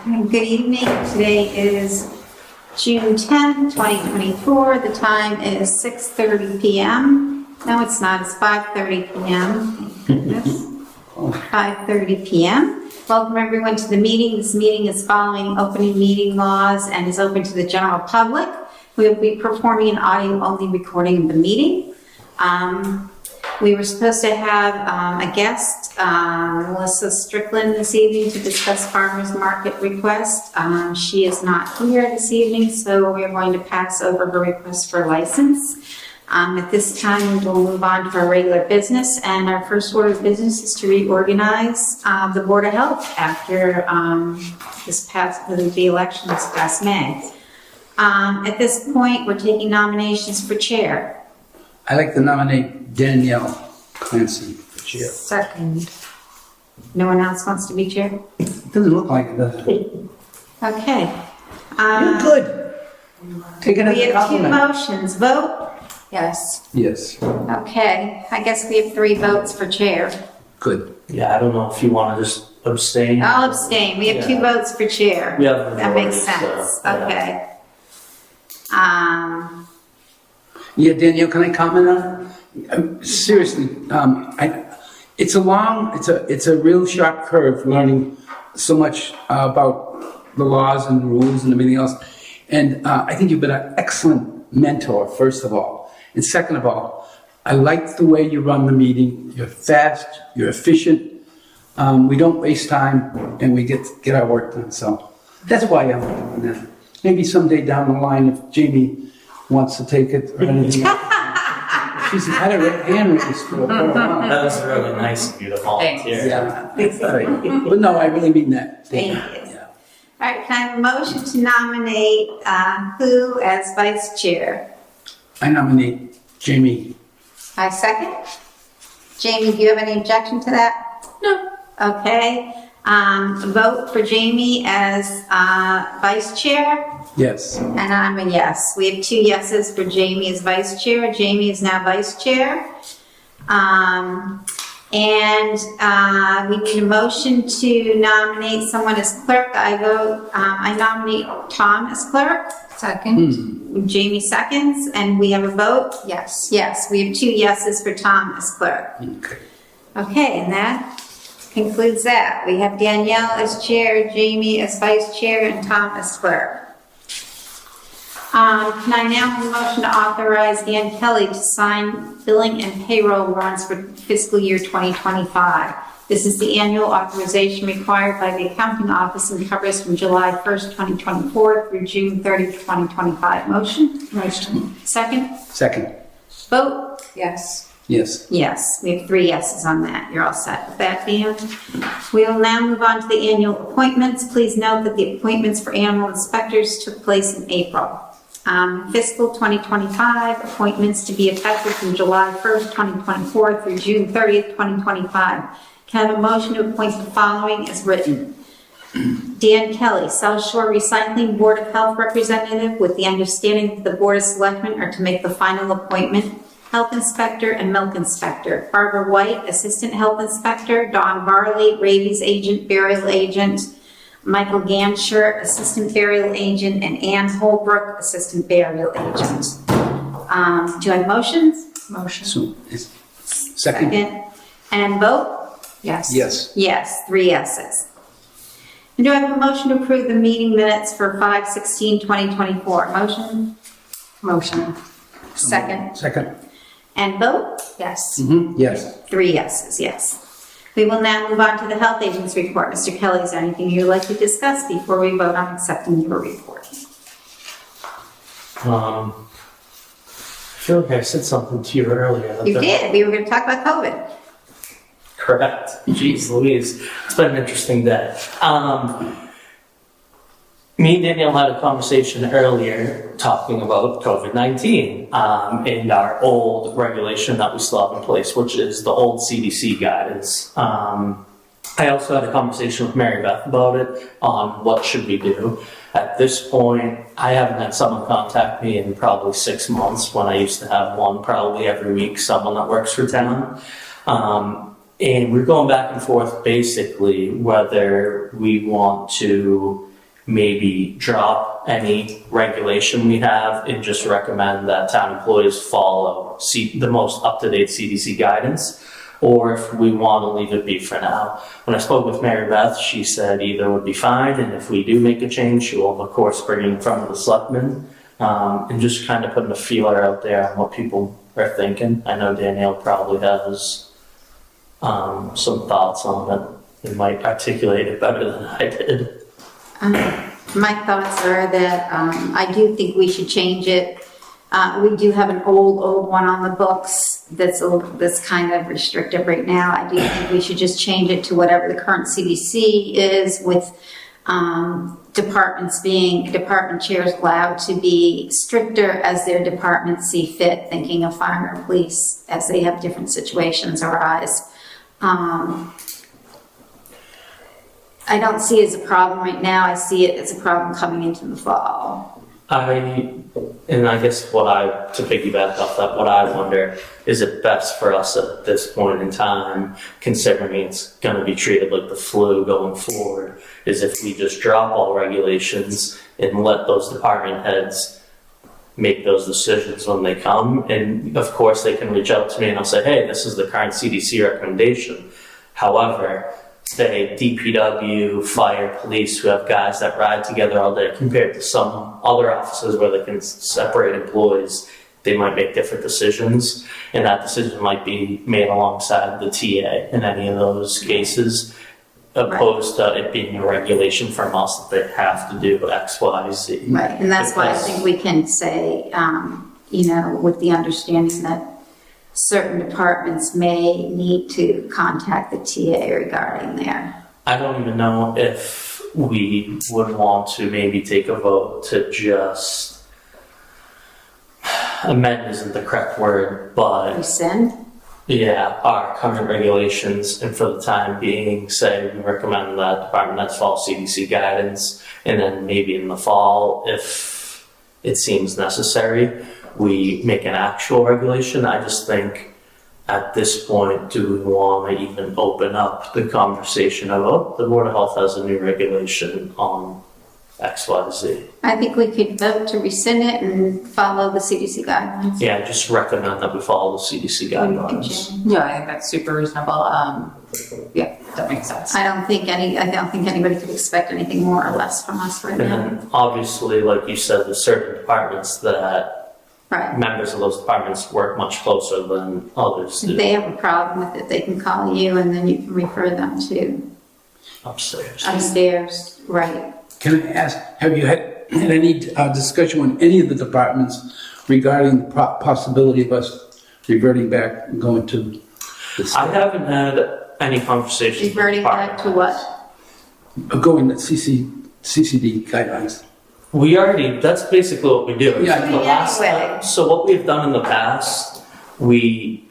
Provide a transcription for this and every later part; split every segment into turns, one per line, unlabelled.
Good evening. Today is June 10th, 2024. The time is 6:30 p.m. No, it's not. It's 5:30 p.m. Thank goodness. 5:30 p.m. Welcome everyone to the meeting. This meeting is following opening meeting laws and is open to the general public. We will be performing an audio-only recording of the meeting. We were supposed to have a guest, Melissa Strickland, this evening to discuss farmers market request. She is not here this evening, so we are going to pass over her request for a license. At this time, we'll move on to our regular business, and our first order of business is to reorganize the Board of Health after the election this past May. At this point, we're taking nominations for chair.
I'd like to nominate Danielle Clancy for chair.
Second. No one else wants to be chair?
It doesn't look like it, does it?
Okay.
You're good. Take it as
We
a
have two
compliment.
motions. Vote? Yes.
Yes,
Okay. I guess we have 3 votes for chair.
good.
Yeah, I don't know if you want to just abstain.
I'll abstain. We have 2 votes for chair.
We have a
That makes
majority,
sense.
so, yeah.
Okay.
Yeah, Danielle, can I comment on it? Seriously, it's a real sharp curve learning so much about the laws and rules and everything else. And I think you've been an excellent mentor, first of all. And second of all, I like the way you run the meeting. You're fast, you're efficient. We don't waste time, and we get our work done. So that's why I'm doing that. Maybe someday down the line, if Jamie wants to take it or anything. She's had a hand raised for a while.
That was really nice of you to volunteer.
Yeah, but no, I really mean that.
Thank you.
Yeah.
All right. Can I have a motion to nominate who as vice chair?
I nominate Jamie.
I second. Jamie, do you have any objection to that? No. Okay. Vote for Jamie as vice chair.
Yes.
And I'm a yes. We have 2 yeses for Jamie as vice chair. Jamie is now vice chair. We need a motion to nominate someone as clerk. I nominate Tom as clerk. Second. Jamie seconds, and we have a vote? Yes. Yes, we have 2 yeses for Tom as clerk.
Okay.
Okay, and that concludes that. We have Danielle as chair, Jamie as vice chair, and Tom as clerk. Can I now have a motion to authorize Dan Kelly to sign billing and payroll warrants for fiscal year 2025? This is the annual authorization required by the accounting office and covers from July 1st, 2024 through June 30th, 2025. Motion? Motion. Second?
Second.
Vote? Yes.
Yes.
Yes, we have 3 yeses on that. You're all set with that, Dan. We will now move on to the annual appointments. Please note that the appointments for animal inspectors took place in April. Fiscal 2025 appointments to be effective from July 1st, 2024 through June 30th, 2025. Can I have a motion to appoint the following as written? Dan Kelly, South Shore Recycling Board of Health Representative, with the understanding that the Board of Selectmen are to make the final appointment. Health Inspector and Milk Inspector. Barbara White, Assistant Health Inspector. Don Barley, Rabies Agent, Burial Agent. Michael Gansher, Assistant Burial Agent, and Ann Holbrook, Assistant Burial Agent. Do I have motions? Motion.
So, second.
And vote? Yes.
Yes.
Yes, 3 yeses. And do I have a motion to approve the meeting minutes for 5/16/2024? Motion? Motion. Second.
Second.
And vote? Yes.
Yes.
3 yeses, yes. We will now move on to the health agent's report. Mr. Kelly, is there anything you'd like to discuss before we vote on accepting your report?
I feel like I said something to you earlier.
You did. We were going to talk about COVID.
Correct. Jeez Louise. It's been an interesting day. Me and Danielle had a conversation earlier talking about COVID-19 and our old regulation that we still have in place, which is the old CDC guidance. I also had a conversation with Mary Beth about it on what should we do. At this point, I haven't had someone contact me in probably 6 months when I used to have one probably every week, someone that works for town. And we're going back and forth basically whether we want to maybe drop any regulation we have and just recommend that town employees follow the most up-to-date CDC guidance, or if we want to leave it be for now. When I spoke with Mary Beth, she said either would be fine, and if we do make a change, she will of course bring it in front of the selectmen, and just kind of putting a feeler out there on what people are thinking. I know Danielle probably has some thoughts on it and might articulate it better than I did.
My thoughts are that I do think we should change it. We do have an old one on the books that's kind of restrictive right now. I do think we should just change it to whatever the current CDC is, with department chairs allowed to be stricter as their departments see fit, thinking of fire and police as they have different situations arise. I don't see it as a problem right now. I see it as a problem coming into the fall.
I guess to piggyback off that, what I wonder, is it best for us at this point in time, considering it's going to be treated like the flu going forward, is if we just drop all regulations and let those department heads make those decisions when they come. And of course they can reach out to me and I'll say, hey, this is the current CDC recommendation. However, say DPW, fire, police, who have guys that ride together all day, compared to some other offices where they can separate employees, they might make different decisions, and that decision might be made alongside the TA in any of those cases, opposed to it being a regulation from us that they have to do X, Y, Z.
Right, and that's why I think we can say, with the understanding that certain departments may need to contact the TA regarding there.
I don't even know if we would want to maybe take a vote to just amend isn't the correct word, but
Rescind?
yeah, our current regulations, and for the time being, say we recommend that department heads follow CDC guidance, and then maybe in the fall, if it seems necessary, we make an actual regulation. I just think at this point, do we want to even open up the conversation of, oh, the Board of Health has a new regulation on X, Y, Z?
I think we could vote to rescind it and follow the CDC guidelines.
Yeah, just recommend that we follow the CDC guidelines.
Yeah, I think that's super reasonable. Yeah, that makes sense.
I don't think anybody could expect anything more or less from us right
And
now.
then obviously, like you said, there's certain departments that
Right.
members of those departments work much closer than others
If
do.
they have a problem with it, they can call you and then you can refer them to
Upstairs.
upstairs. Right.
Can I ask, have you had any discussion with any of the departments regarding the possibility of us reverting back and going to the
I
state?
haven't had any conversations with
Reverting back to what?
Going to CCD guidelines.
That's basically what we do.
Yeah.
The last
Anyway.
time, so what we've done in the past, we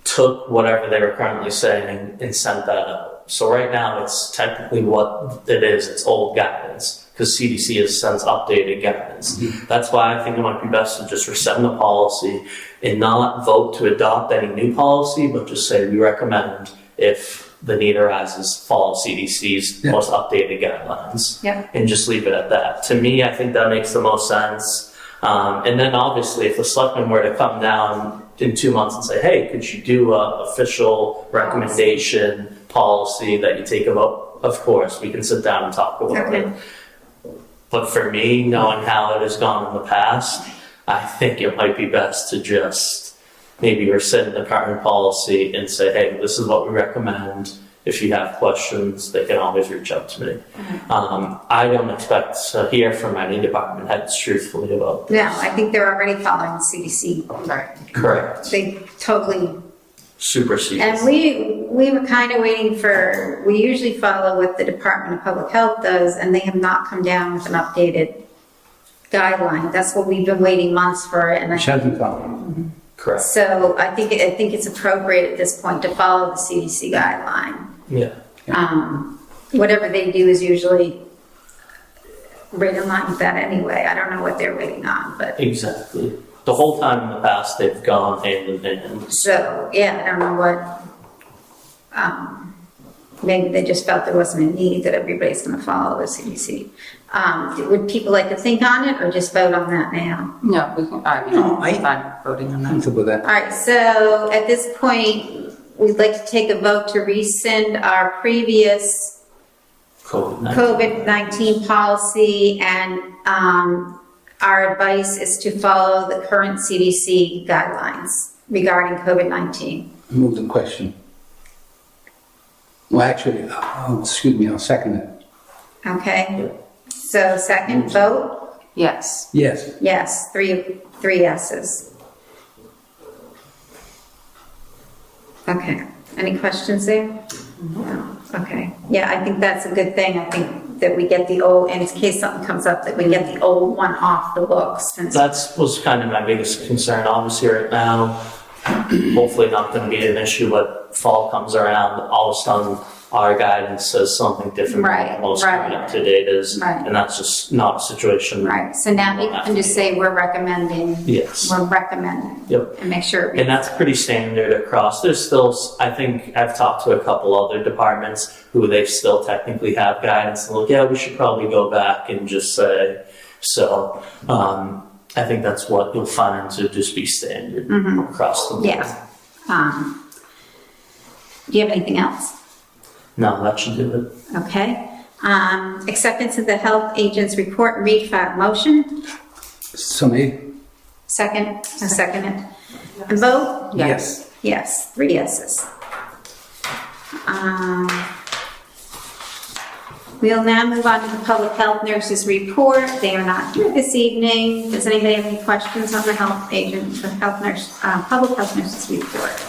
took whatever they were currently saying and sent that out. So right now it's technically what it is, it's old guidance, because CDC has since updated guidance.
Mm-hmm.
That's why I think it might be best to just rescind the policy and not vote to adopt any new policy, but just say we recommend, if the need arises, follow CDC's most updated guidelines.
Yep.
And just leave it at that. To me, I think that makes the most sense. And then obviously, if the selectmen were to come down in 2 months and say, hey, could you do an official recommendation policy that you take about, of course, we can sit down and talk about it. But for me, knowing how it has gone in the past, I think it might be best to just maybe rescind the current policy and say, hey, this is what we recommend. If you have questions, they can always reach out to me. I don't expect to hear from any department heads truthfully about this.
No, I think they're already following the CDC.
Right.
Correct.
They totally.
Supersedes.
And we were kind of waiting we usually follow what the Department of Public Health does, and they have not come down with an updated guideline. That's what we've been waiting months for. And
Which hasn't come.
Correct.
so I think it's appropriate at this point to follow the CDC guideline.
Yeah.
Whatever they do is usually right in line with that anyway. I don't know what they're waiting on, but
Exactly. The whole time in the past, they've gone hand in hand.
so yeah, I don't know what. maybe they just felt there wasn't a need that everybody's gonna follow the CDC. Would people like to think on it or just vote on that now?
No, we can, I mean,
No,
I'm fine voting on that.
Comfortable with that.
All right, so at this point, we'd like to take a vote to rescind our previous
COVID-19.
COVID-19 policy, and our advice is to follow the current CDC guidelines regarding COVID-19.
Move the question. Well, actually, excuse me, I'll second it.
Okay? So second vote,
Yes.
Yes.
yes, three yeses. Okay, any questions there? No. Okay, yeah, I think that's a good thing. I think that we get the old, in case something comes up, that we get the old one off the books. And
That's was kind of my biggest concern. Obviously, right now, hopefully not going to be an issue, but fall comes around, all of a sudden, our guidance says something different
Right,
than what most
right.
current up to date is,
Right.
and that's just not a situation.
Right, so now we can just say we're recommending.
Yes.
We're recommending.
Yep.
And make sure.
And that's pretty standard across. There's still, I think I've talked to a couple other departments who they still technically have guidance and look, yeah, we should probably go back and just say, so, I think that's what you'll find to just be standard across the board.
Yeah. Do you have anything else?
No, that should do it.
Okay. Acceptance of the health agent's report and read file motion.
So made?
Second, I second it. And vote?
Yes.
Yes, 3 yeses. We'll now move on to the public health nurses report. They are not here this evening. Does anybody have any questions on the health agent, the health nurse, public health nurses report?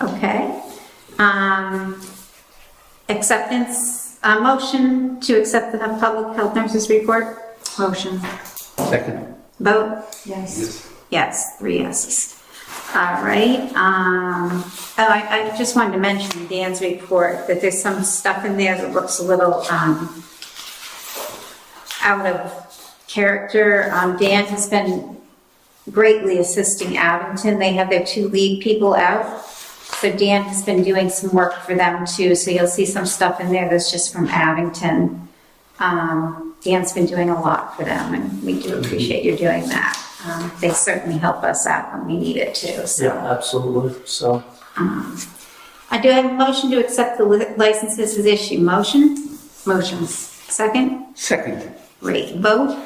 Okay. Acceptance, motion to accept the public health nurses report. Motion.
Second?
Vote?
Yes.
Yes, 3 yeses. All right. I just wanted to mention in Dan's report that there's some stuff in there that looks a little out of character. Dan has been greatly assisting Abington. They have their 2 lead people out. So Dan has been doing some work for them too. So you'll see some stuff in there that's just from Abington. Dan's been doing a lot for them, and we do appreciate you doing that. They certainly help us out when we need it too. So.
Yeah, absolutely. So,
I do have a motion to accept the licenses as issued. Motion? Motions. Second?
Second?
Great. Vote?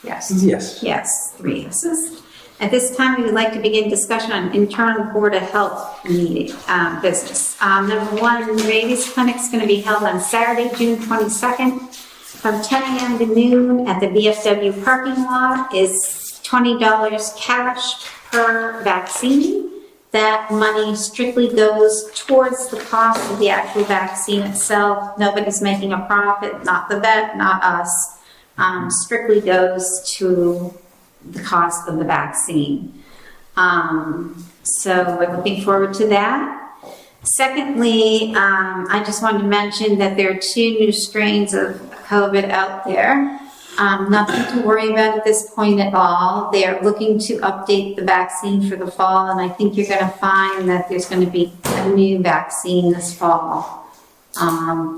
Yes.
Yes.
Yes, 3 yeses. At this time, we would like to begin discussion on internal Board of Health meeting, business. Number 1, the rabies clinic is going to be held on Saturday, June 22nd from 10 a.m. to noon at the VFW parking lot. Is $20 cash per vaccine. That money strictly goes towards the cost of the actual vaccine itself. Nobody's making a profit, not the vet, not us. Strictly goes to the cost of the vaccine. So we're looking forward to that. Secondly, I just wanted to mention that there are 2 new strains of COVID out there. Nothing to worry about at this point at all. They're looking to update the vaccine for the fall, and I think you're going to find that there's going to be a new vaccine this fall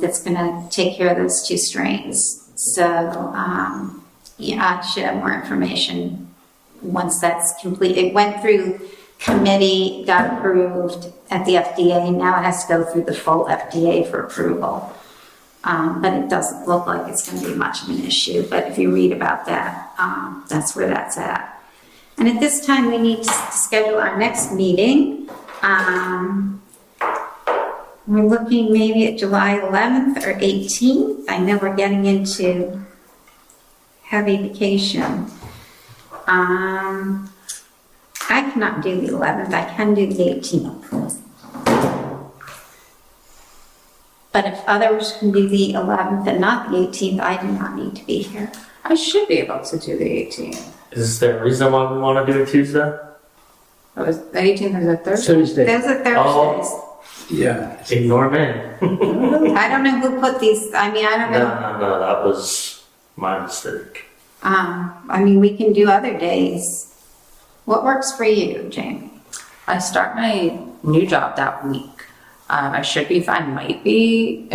that's going to take care of those 2 strains. So, yeah, I should have more information once that's complete. It went through committee, got approved at the FDA. Now it has to go through the full FDA for approval. But it doesn't look like it's going to be much of an issue. But if you read about that, that's where that's at. And at this time, we need to schedule our next meeting. We're looking maybe at July 11th or 18th. I know we're getting into heavy vacation. I cannot do the 11th. I can do the 18th. But if others can do the 11th and not the 18th, I do not need to be here.
I should be able to do the 18th.
is there a reason why we want to do it Tuesday?
Oh, is the 18th is a Thursday?
Thursday.
Those are Thursdays.
Yeah.
Ignore me.
I don't know who put these, I mean, I don't know.
No, that was my mistake.
I mean, we can do other days. What works for you, Jamie?
I start my new job that week. I should be fine. Might be,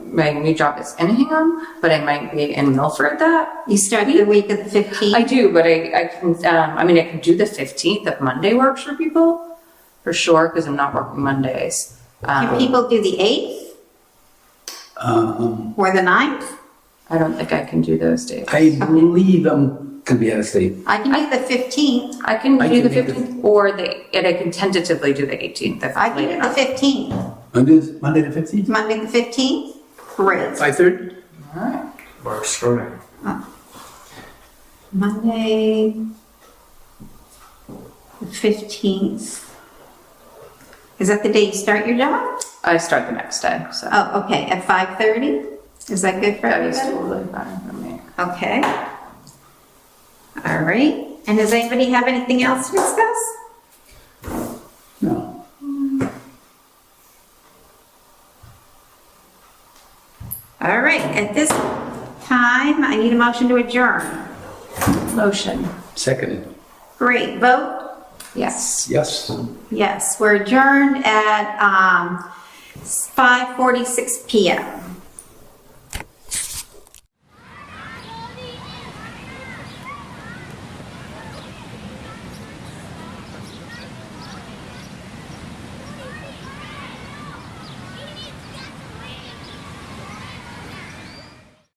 my new job is in Hingham, but I might be in Milford that.
You start the week of the 15th?
I do, but I can, I mean, I can do the 15th if Monday works for people, for sure, because I'm not working Mondays.
Can people do the 8th or the 9th?
I don't think I can do those days.
I believe I'm gonna be out of state.
I can do the 15th.
I can
I
do the
can do
15th or and I can tentatively do the 18th if
I
it's
can
late
do
enough.
the 15th.
Monday the 15th?
Monday the 15th? Great.
5:30?
All right.
Works for me.
Monday the 15th. Is that the day you start your job?
I start the next day, so
Oh, okay, at 5:30? Is that good for
that is
everybody?
totally fine for me.
Okay. All right. And does anybody have anything else to discuss?
No.
All right, at this time, I need a motion to adjourn.
Motion.
Seconded.
Great, vote?
Yes.
Yes.
Yes, we're adjourned at 5:46 PM.